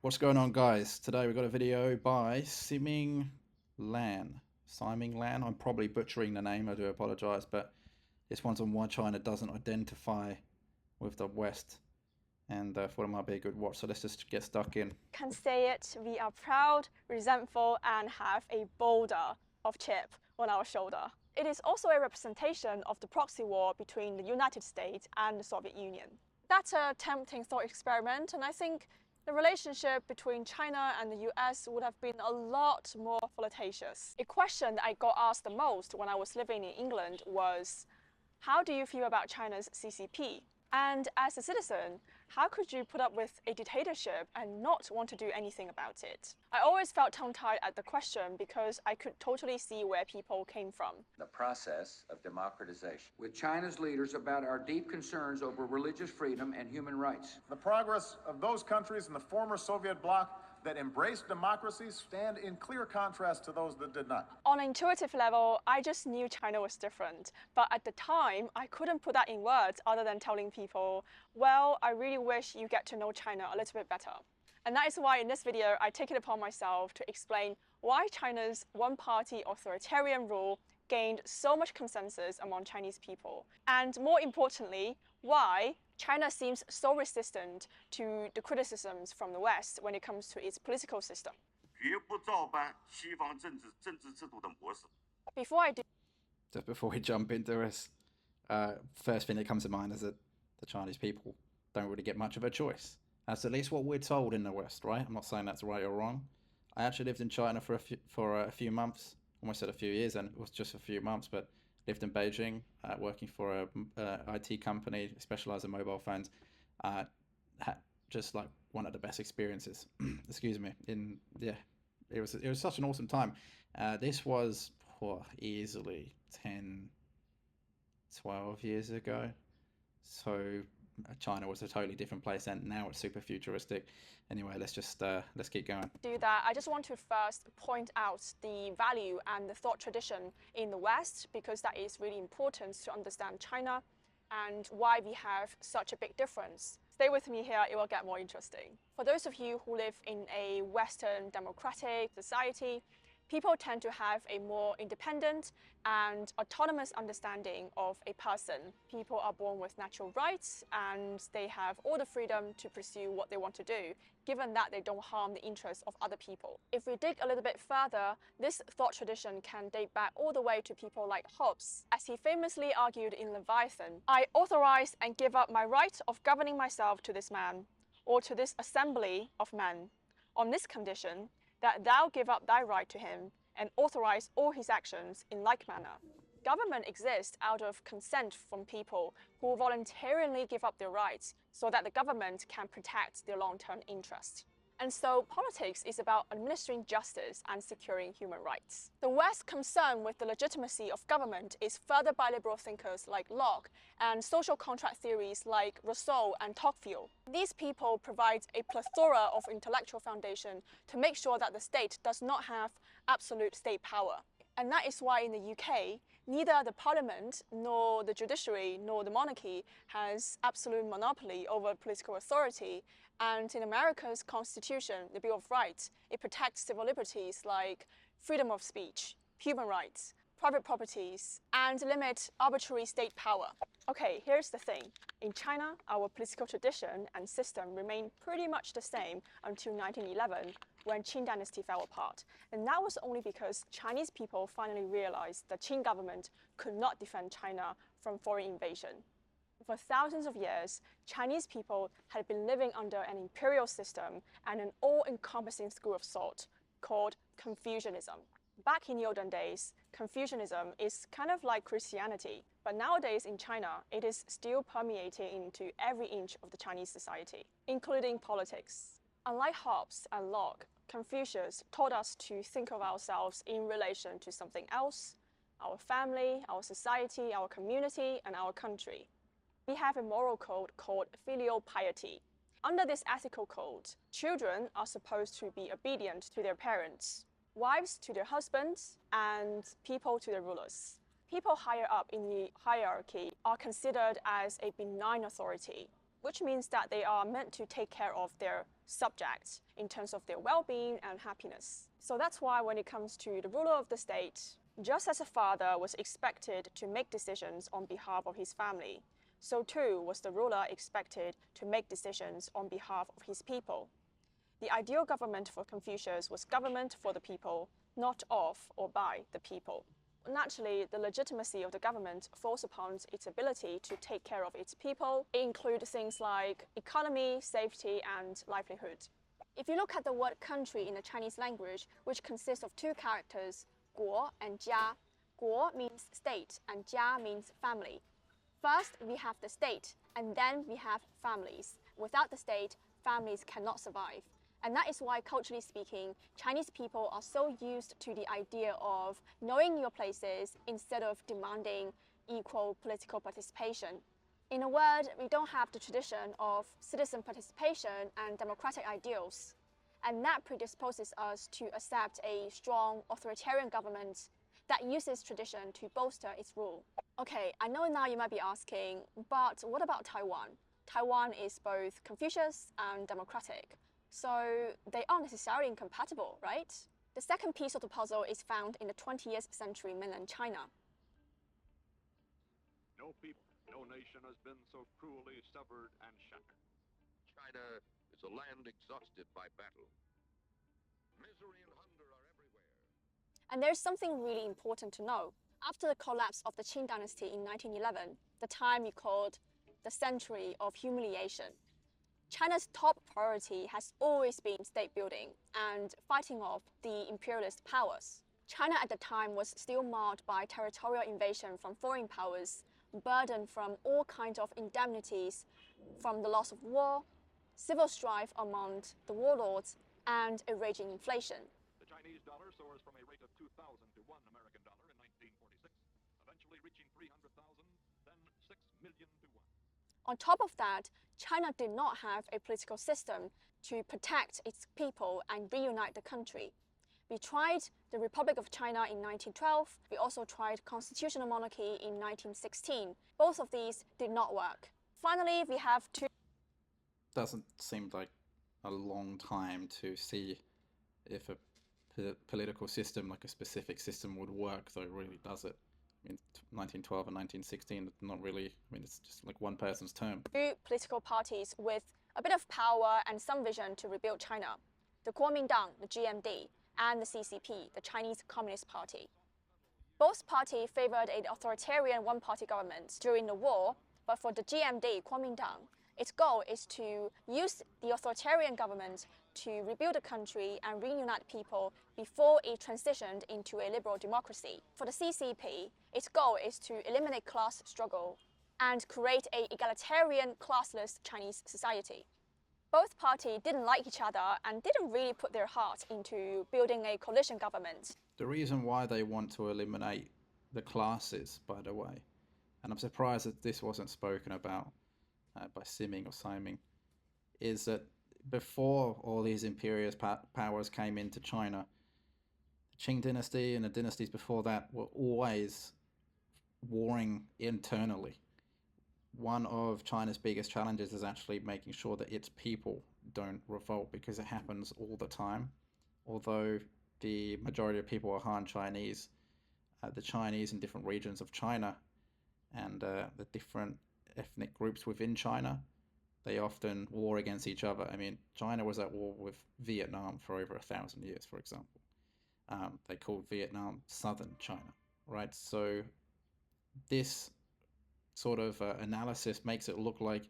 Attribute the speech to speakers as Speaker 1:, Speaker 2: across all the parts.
Speaker 1: What's going on, guys? Today we've got a video by Siming Lan. Siming Lan. I'm probably butchering the name, I do apologize, but this one's on why China doesn't identify with the West, and thought it might be a good watch. So let's just get stuck in.
Speaker 2: Can say it, we are proud, resentful, and have a boulder of chip on our shoulder. It is also a representation of the proxy war between the United States and the Soviet Union. That's a tempting thought experiment, and I think the relationship between China and the US would have been a lot more flirtatious. A question that I got asked the most when I was living in England was, how do you feel about China's CCP? And as a citizen, how could you put up with a dictatorship and not want to do anything about it? I always felt tongue-tied at the question because I could totally see where people came from.
Speaker 3: The process of democratization. With China's leaders about our deep concerns over religious freedom and human rights.
Speaker 4: The progress of those countries in the former Soviet bloc that embraced democracy stand in clear contrast to those that did not.
Speaker 2: On an intuitive level, I just knew China was different. But at the time, I couldn't put that in words other than telling people, well, I really wish you get to know China a little bit better. And that is why in this video, I take it upon myself to explain why China's one-party authoritarian rule gained so much consensus among Chinese people. And more importantly, why China seems so resistant to the criticisms from the West when it comes to its political system. Before I do,
Speaker 1: Just before we jump into this, first thing that comes to mind is that the Chinese people don't really get much of a choice. That's at least what we're told in the West, right? I'm not saying that's right or wrong. I actually lived in China for a few months, almost said a few years, and it was just a few months, but lived in Beijing, working for a IT company specialized in mobile phones. Had just like one of the best experiences. Excuse me. It was such an awesome time. This was easily 10, 12 years ago. So China was a totally different place, and now it's super futuristic. Anyway, let's keep going.
Speaker 2: Do that, I just want to first point out the value and the thought tradition in the West, because that is really important to understand China and why we have such a big difference. Stay with me here, it will get more interesting. For those of you who live in a Western democratic society, people tend to have a more independent and autonomous understanding of a person. People are born with natural rights and they have all the freedom to pursue what they want to do, given that they don't harm the interests of other people. If we dig a little bit further, this thought tradition can date back all the way to people like Hobbes. As he famously argued in Leviathan, I authorize and give up my right of governing myself to this man, or to this assembly of men, on this condition, that thou give up thy right to him, and authorize all his actions in like manner. Government exists out of consent from people who voluntarily give up their rights so that the government can protect their long-term interests. And so politics is about administering justice and securing human rights. The West's concern with the legitimacy of government is furthered by liberal thinkers like Locke and social contract theories like Rousseau and Tocqueville. These people provide a plethora of intellectual foundation to make sure that the state does not have absolute state power. And that is why in the UK, neither the parliament, nor the judiciary, nor the monarchy has absolute monopoly over political authority. And in America's Constitution, the Bill of Rights, it protects civil liberties like freedom of speech, human rights, private properties, and limit arbitrary state power. Okay, here's the thing. In China, our political tradition and system remained pretty much the same until 1911, when Qing dynasty fell apart. And that was only because Chinese people finally realized the Qing government could not defend China from foreign invasion. For thousands of years, Chinese people had been living under an imperial system and an all-encompassing school of thought called Confucianism. Back in the olden days, Confucianism is kind of like Christianity, but nowadays in China, it is still permeating into every inch of the Chinese society, including politics. Unlike Hobbes and Locke, Confucius taught us to think of ourselves in relation to something else, our family, our society, our community, and our country. We have a moral code called filial piety. Under this ethical code, children are supposed to be obedient to their parents, wives to their husbands, and people to their rulers. People higher up in the hierarchy are considered as a benign authority, which means that they are meant to take care of their subjects in terms of their well-being and happiness. So that's why when it comes to the ruler of the state, just as a father was expected to make decisions on behalf of his family, so too was the ruler expected to make decisions on behalf of his people. The ideal government for Confucius was government for the people, not of or by the people. Naturally, the legitimacy of the government falls upon its ability to take care of its people. It includes things like economy, safety, and livelihood. If you look at the word country in the Chinese language, which consists of two characters, 国 and 家, 国 means state and 家 means family. First, we have the state, and then we have families. Without the state, families cannot survive. And that is why, culturally speaking, Chinese people are so used to the idea of knowing your places instead of demanding equal political participation. In a word, we don't have the tradition of citizen participation and democratic ideals. And that predisposes us to accept a strong authoritarian government that uses tradition to bolster its rule. Okay, I know now you might be asking, but what about Taiwan? Taiwan is both Confucius and democratic. So they aren't necessarily incompatible, right? The second piece of the puzzle is found in the 20th century mainland China.
Speaker 5: No people, no nation has been so cruelly severed and shattered. China is a land exhausted by battle. Misery and hunger are everywhere.
Speaker 2: And there's something really important to know. After the collapse of the Qing dynasty in 1911, the time we called the century of humiliation, China's top priority has always been state building and fighting off the imperialist powers. China at the time was still marred by territorial invasion from foreign powers, burdened from all kinds of indemnities from the loss of war, civil strife among the warlords, and a raging inflation.
Speaker 5: The Chinese dollar soars from a rate of 2,000 to $1 American dollar in 1946, eventually reaching 300,000, then 6 million to 1.
Speaker 2: On top of that, China did not have a political system to protect its people and reunite the country. We tried the Republic of China in 1912. We also tried constitutional monarchy in 1916. Both of these did not work. Finally, we have two.
Speaker 1: Doesn't seem like a long time to see if a political system, like a specific system, would work, though, really, does it? I mean, 1912 and 1916, not really. I mean, it's just like one person's term.
Speaker 2: Two political parties with a bit of power and some vision to rebuild China: the Kuomintang, the GMD, and the CCP, the Chinese Communist Party. Both parties favored an authoritarian one-party government during the war, but for the GMD, Kuomintang, its goal is to use the authoritarian government to rebuild the country and reunite people before it transitioned into a liberal democracy. For the CCP, its goal is to eliminate class struggle and create an egalitarian, classless Chinese society. Both parties didn't like each other and didn't really put their heart into building a coalition government.
Speaker 1: The reason why they want to eliminate the classes, by the way, and I'm surprised that this wasn't spoken about by Siming or Siming, is that before all these imperialist powers came into China, the Qing dynasty and the dynasties before that were always warring internally. One of China's biggest challenges is actually making sure that its people don't revolt, because it happens all the time. Although the majority of people are Han Chinese, the Chinese in different regions of China and the different ethnic groups within China, they often war against each other. I mean, China was at war with Vietnam for over 1,000 years, for example. They called Vietnam Southern China, right? So this sort of analysis makes it look like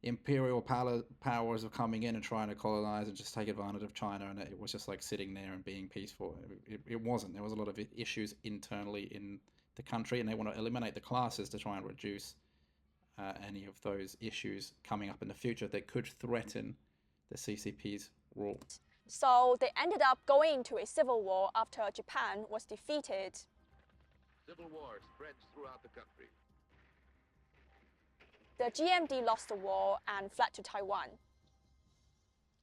Speaker 1: imperial powers are coming in and trying to colonize and just take advantage of China, and it was just like sitting there and being peaceful. It wasn't. There was a lot of issues internally in the country, and they want to eliminate the classes to try and reduce any of those issues coming up in the future that could threaten the CCP's rule.
Speaker 2: So they ended up going into a civil war after Japan was defeated.
Speaker 5: Civil war spreads throughout the country.
Speaker 2: The GMD lost the war and fled to Taiwan.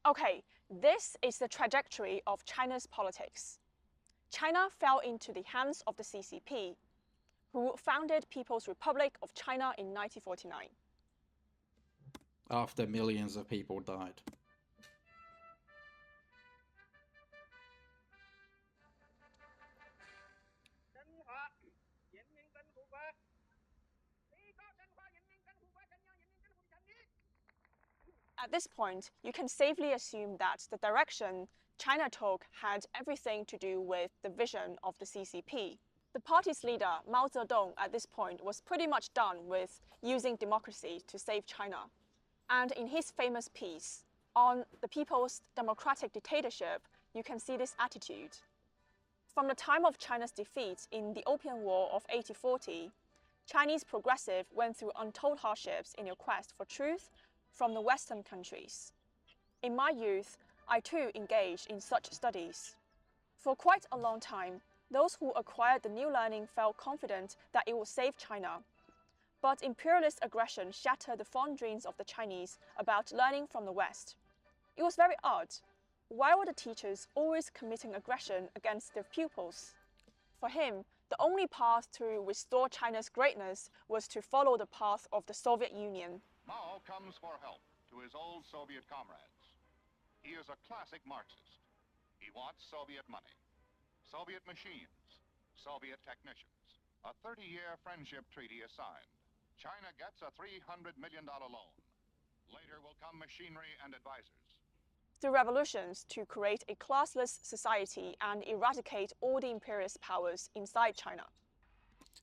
Speaker 2: Okay, this is the trajectory of China's politics. China fell into the hands of the CCP, who founded People's Republic of China in 1949.
Speaker 1: After millions of people died.
Speaker 2: At this point, you can safely assume that the direction China took had everything to do with the vision of the CCP. The party's leader, Mao Zedong, at this point was pretty much done with using democracy to save China. And in his famous piece on the People's Democratic Dictatorship, you can see this attitude. From the time of China's defeat in the Opium War of 1840, Chinese progressive went through untold hardships in their quest for truth from the Western countries. In my youth, I too engaged in such studies. For quite a long time, those who acquired the new learning felt confident that it would save China. But imperialist aggression shattered the fond dreams of the Chinese about learning from the West. It was very odd. Why were the teachers always committing aggression against their pupils? For him, the only path to restore China's greatness was to follow the path of the Soviet Union.
Speaker 6: Mao comes for help to his old Soviet comrades. He is a classic Marxist. He wants Soviet money, Soviet machines, Soviet technicians. A 30-year friendship treaty is signed. China gets a $300 million loan. Later will come machinery and advisors.
Speaker 2: Through revolutions to create a classless society and eradicate all the imperialist powers inside China.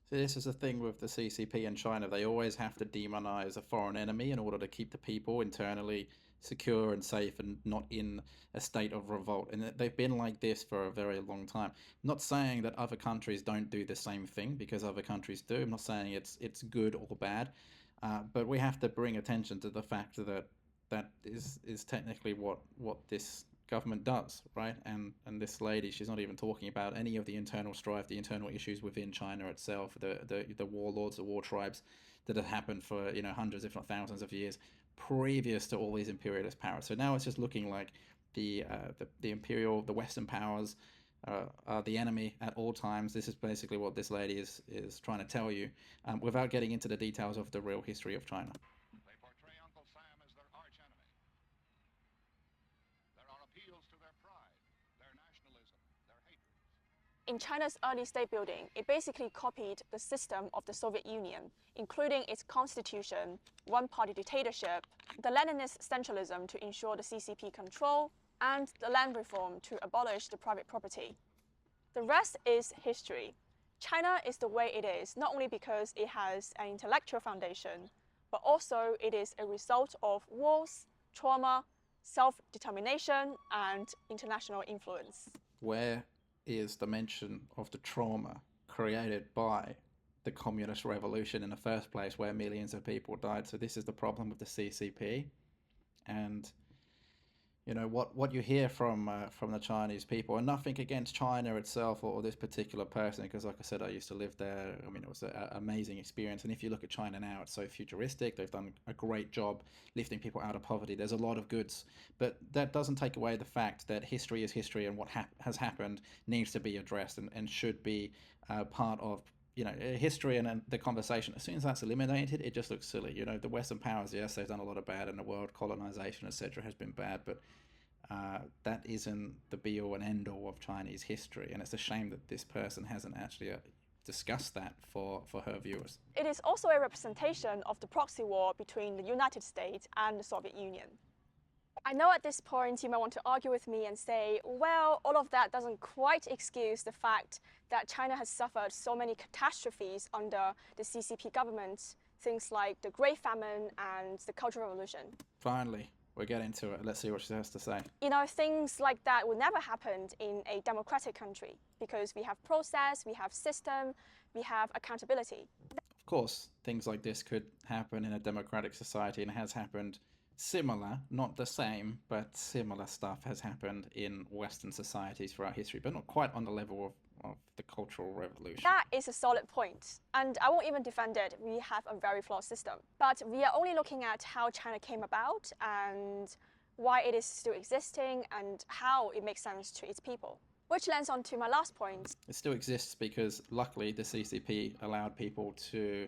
Speaker 1: So this is the thing with the CCP in China. They always have to demonize a foreign enemy in order to keep the people internally secure and safe and not in a state of revolt. And they've been like this for a very long time. I'm not saying that other countries don't do the same thing, because other countries do. I'm not saying it's good or bad. But we have to bring attention to the fact that that is technically what this government does, right? And this lady, she's not even talking about any of the internal strife, the internal issues within China itself, the warlords, the war tribes that have happened for hundreds, if not thousands of years previous to all these imperialist powers. So now it's just looking like the Western powers are the enemy at all times. This is basically what this lady is trying to tell you, without getting into the details of the real history of China.
Speaker 6: They portray Uncle Sam as their archenemy. There are appeals to their pride, their nationalism, their hatred.
Speaker 2: In China's early state building, it basically copied the system of the Soviet Union, including its constitution, one-party dictatorship, the Leninist centralism to ensure the CCP control, and the land reform to abolish the private property. The rest is history. China is the way it is, not only because it has an intellectual foundation, but also it is a result of wars, trauma, self-determination, and international influence.
Speaker 1: Where is the mention of the trauma created by the communist revolution in the first place, where millions of people died? So this is the problem with the CCP. And what you hear from the Chinese people, and nothing against China itself or this particular person, because like I said, I used to live there. I mean, it was an amazing experience. And if you look at China now, it's so futuristic. They've done a great job lifting people out of poverty. There's a lot of goods, but that doesn't take away the fact that history is history, and what has happened needs to be addressed and should be part of history and the conversation. As soon as that's eliminated, it just looks silly. The Western powers, yes, they've done a lot of bad in the world. Colonization, etc., has been bad, but that isn't the be-all and end-all of Chinese history. And it's a shame that this person hasn't actually discussed that for her viewers.
Speaker 2: It is also a representation of the proxy war between the United States and the Soviet Union. I know at this point you might want to argue with me and say, well, all of that doesn't quite excuse the fact that China has suffered so many catastrophes under the CCP government, things like the Great Famine and the Cultural Revolution.
Speaker 1: Finally, we're getting to it. Let's see what she has to say.
Speaker 2: Things like that would never happen in a democratic country, because we have process, we have system, we have accountability.
Speaker 1: Of course, things like this could happen in a democratic society, and has happened. Similar, not the same, but similar stuff has happened in Western societies throughout history, but not quite on the level of the Cultural Revolution.
Speaker 2: That is a solid point, and I won't even defend it. We have a very flawed system. But we are only looking at how China came about and why it is still existing and how it makes sense to its people. Which lands on to my last point.
Speaker 1: It still exists because, luckily, the CCP allowed people to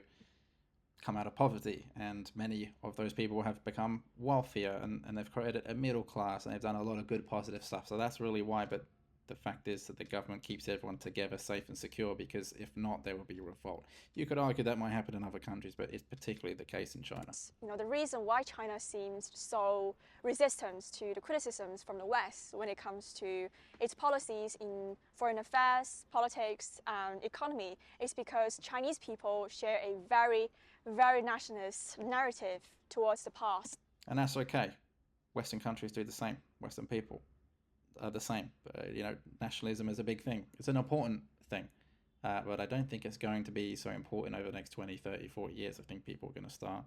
Speaker 1: come out of poverty, and many of those people have become wealthier, and they've created a middle class, and they've done a lot of good positive stuff. So that's really why. But the fact is that the government keeps everyone together, safe and secure, because if not, there will be revolt. You could argue that might happen in other countries, but it's particularly the case in China.
Speaker 2: The reason why China seems so resistant to the criticisms from the West when it comes to its policies in foreign affairs, politics, and economy is because Chinese people share a very, very nationalist narrative towards the past.
Speaker 1: And that's okay. Western countries do the same. Western people are the same. Nationalism is a big thing. It's an important thing. But I don't think it's going to be so important over the next 20, 30, 40 years. I think people are going to start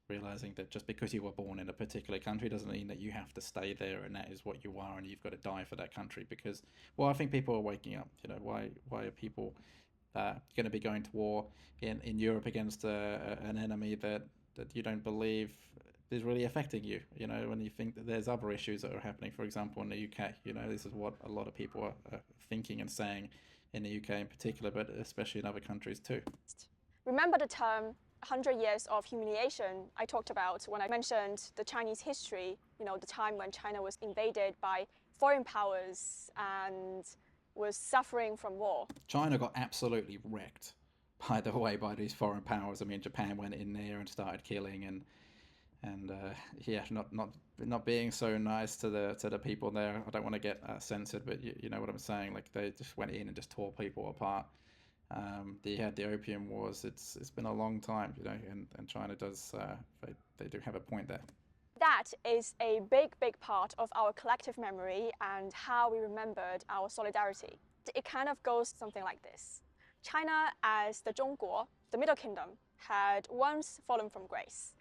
Speaker 1: realizing that just because you were born in a particular country doesn't mean that you have to stay there and that is what you are and you've got to die for that country. Because, well, I think people are waking up. Why are people going to be going to war in Europe against an enemy that you don't believe is really affecting you, when you think that there's other issues that are happening, for example, in the UK. This is what a lot of people are thinking and saying in the UK in particular, but especially in other countries too.
Speaker 2: Remember the term 100 years of humiliation I talked about when I mentioned the Chinese history, the time when China was invaded by foreign powers and was suffering from war.
Speaker 1: China got absolutely wrecked, by the way, by these foreign powers. I mean, Japan went in there and started killing and not being so nice to the people there. I don't want to get censored, but you know what I'm saying. Like, they just went in and just tore people apart. They had the Opium Wars. It's been a long time, and China does they do have a point there.
Speaker 2: That is a big, big part of our collective memory and how we remembered our solidarity. It kind of goes something like this. China, as the Zhongguo, the Middle Kingdom, had once fallen from grace.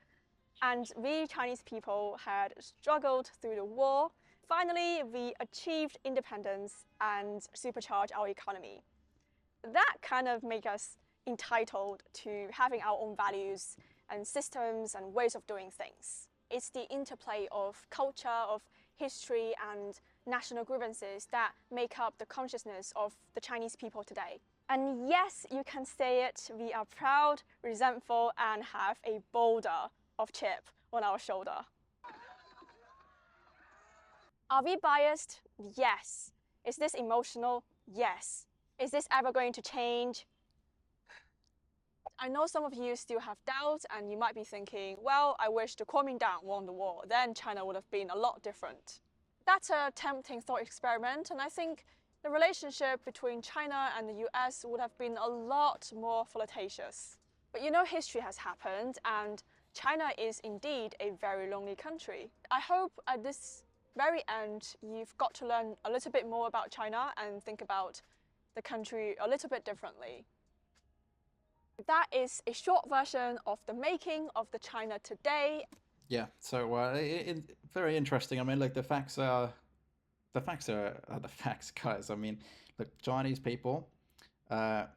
Speaker 2: And we Chinese people had struggled through the war. Finally, we achieved independence and supercharged our economy. That kind of makes us entitled to having our own values and systems and ways of doing things. It's the interplay of culture, of history, and national grievances that make up the consciousness of the Chinese people today. And yes, you can say it, we are proud, resentful, and have a boulder of chip on our shoulder. Are we biased? Yes. Is this emotional? Yes. Is this ever going to change? I know some of you still have doubts and you might be thinking, well, I wish the Kuomintang won the war, then China would have been a lot different. That's a tempting thought experiment, and I think the relationship between China and the US would have been a lot more flirtatious. But history has happened, and China is indeed a very lonely country. I hope at this very end you've got to learn a little bit more about China and think about the country a little bit differently. That is a short version of the making of the China today.
Speaker 1: Yeah, so very interesting. I mean, look, the facts are the facts, guys. I mean, look, Chinese people, they're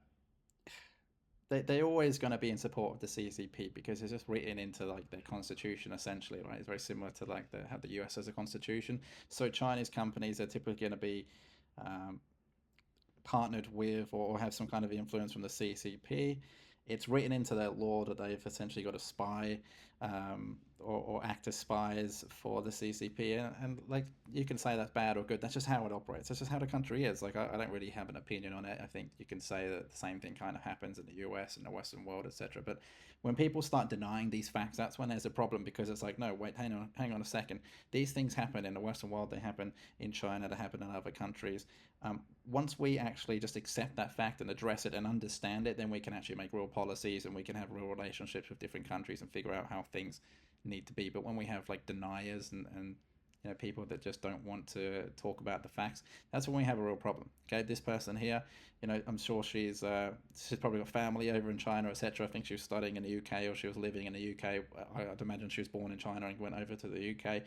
Speaker 1: always going to be in support of the CCP because it's just written into like their constitution essentially, right? It's very similar to like how the US has a constitution. So Chinese companies are typically going to be partnered with or have some kind of influence from the CCP. It's written into their law that they've essentially got to spy or act as spies for the CCP, and like you can say that's bad or good. That's just how it operates. That's just how the country is. Like I don't really have an opinion on it. I think you can say that the same thing kind of happens in the US and the Western world, etc. But when people start denying these facts, that's when there's a problem, because it's like, no, wait, hang on a second. These things happen in the Western world. They happen in China. They happen in other countries. Once we actually just accept that fact and address it and understand it, then we can actually make real policies and we can have real relationships with different countries and figure out how things need to be. But when we have like deniers and people that just don't want to talk about the facts, that's when we have a real problem. Okay, this person here, I'm sure she's probably got family over in China, etc. I think she was studying in the UK or she was living in the UK. I'd imagine she was born in China and went over to the UK.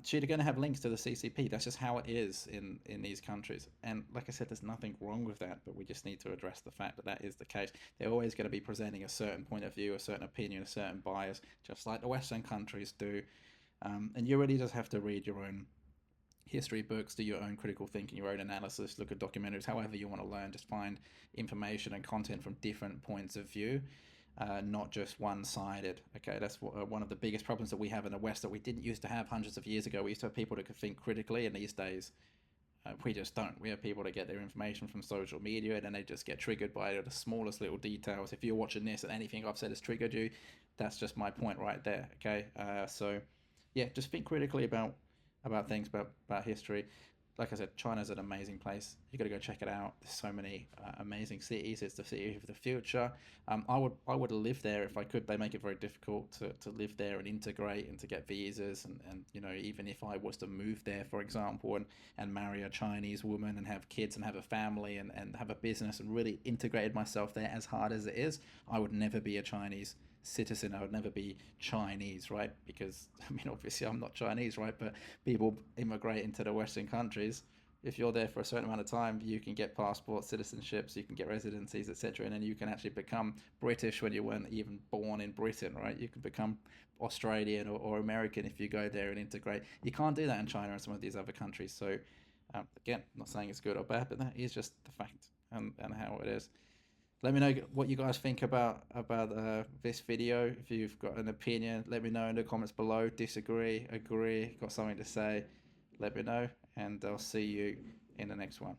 Speaker 1: She's going to have links to the CCP. That's just how it is in these countries. And like I said, there's nothing wrong with that, but we just need to address the fact that that is the case. They're always going to be presenting a certain point of view, a certain opinion, a certain bias, just like the Western countries do. And you really just have to read your own history books, do your own critical thinking, your own analysis, look at documentaries, however you want to learn. Just find information and content from different points of view. Not just one-sided. Okay, that's one of the biggest problems that we have in the West that we didn't used to have hundreds of years ago. We used to have people that could think critically, and these days We just don't. We have people that get their information from social media and then they just get triggered by the smallest little details. If you're watching this and anything I've said has triggered you, that's just my point right there. Okay, so yeah, just think critically about things, about history. Like I said, China's an amazing place. You got to go check it out. There's so many amazing cities. It's the city of the future. I would live there if I could. They make it very difficult to live there and integrate and to get visas and even if I was to move there, for example, and marry a Chinese woman and have kids and have a family and have a business and really integrated myself there, as hard as it is, I would never be a Chinese citizen. I would never be Chinese, right? Because I mean, obviously I'm not Chinese, right? But people immigrate into the Western countries. If you're there for a certain amount of time, you can get passports, citizenships, you can get residencies, etc., and then you can actually become British when you weren't even born in Britain, right? You can become Australian or American if you go there and integrate. You can't do that in China and some of these other countries. So again, I'm not saying it's good or bad, but that is just the fact and how it is. Let me know what you guys think about this video. If you've got an opinion, let me know in the comments below. Disagree, agree, got something to say, let me know, and I'll see you in the next one.